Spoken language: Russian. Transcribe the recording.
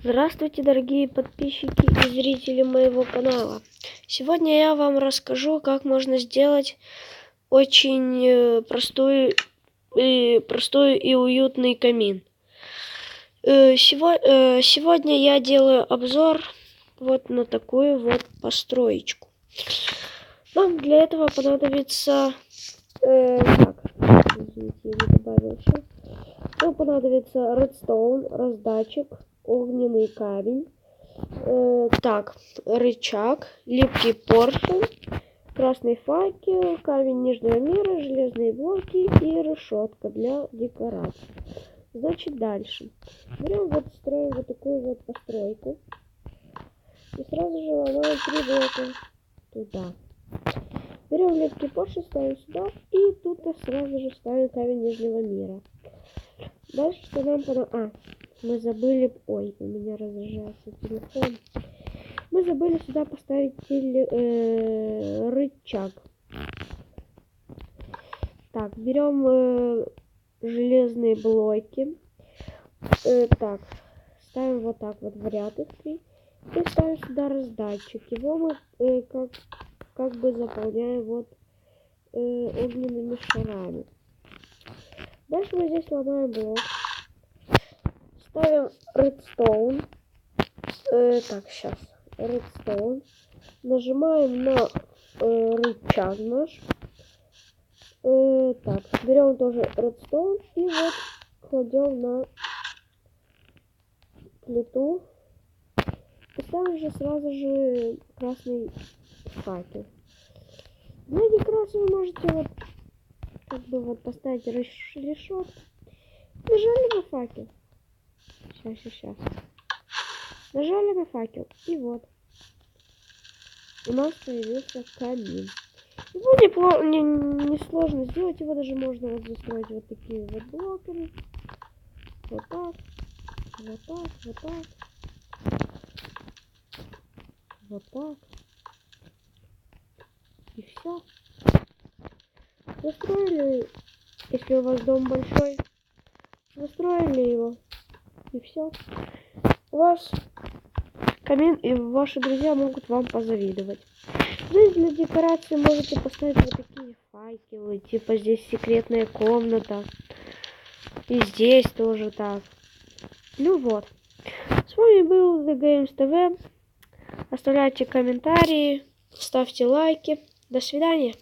Здравствуйте, дорогие подписчики и зрители моего канала. Сегодня я вам расскажу, как можно сделать очень простой и уютный камин. Сегодня я делаю обзор вот на такую вот построечку. Нам для этого понадобится... извините, я не добавил все. Нам понадобится редстоун, раздатчик, огненный камень, рычаг, липкий поршень, красный факел, камень нижнего мира, железные блоки и решетка для декорации. Значит, дальше. Берем строим вот такую вот постройку. И сразу же ломаем 3 блока туда. Берем липкий поршень, ставим сюда. И тут сразу же ставим камень нижнего мира. Дальше что нам понадобится? Мы забыли... Ой, у меня разряжается телефон. Мы забыли сюда поставить рычаг. Так, берем железные блоки. Ставим вот так вот в ряд их 3. И ставим сюда раздатчик. Его мы как бы заполняем огненными шарами. Дальше мы здесь ломаем блок. Ставим редстоун. Сейчас. Редстоун. Нажимаем на рычаг наш. Берем тоже редстоун и вот кладем на плиту. И ставим же сразу же красный факел. Для декорации вы можете поставить решетку. Нажали на факел. Сейчас. Нажали на факел. И вот. У нас появился камин. Его не сложно сделать. Его даже можно застроить вот такими вот блоками. Вот так. И все. Застроили, если у вас дом большой. Застроили его. И все. У вас камин, и ваши друзья могут вам позавидовать. Здесь для декорации можете поставить вот такие факелы. Типа здесь секретная комната. И здесь тоже так. Ну вот. С вами был The Games TV. Оставляйте комментарии. Ставьте лайки. До свидания.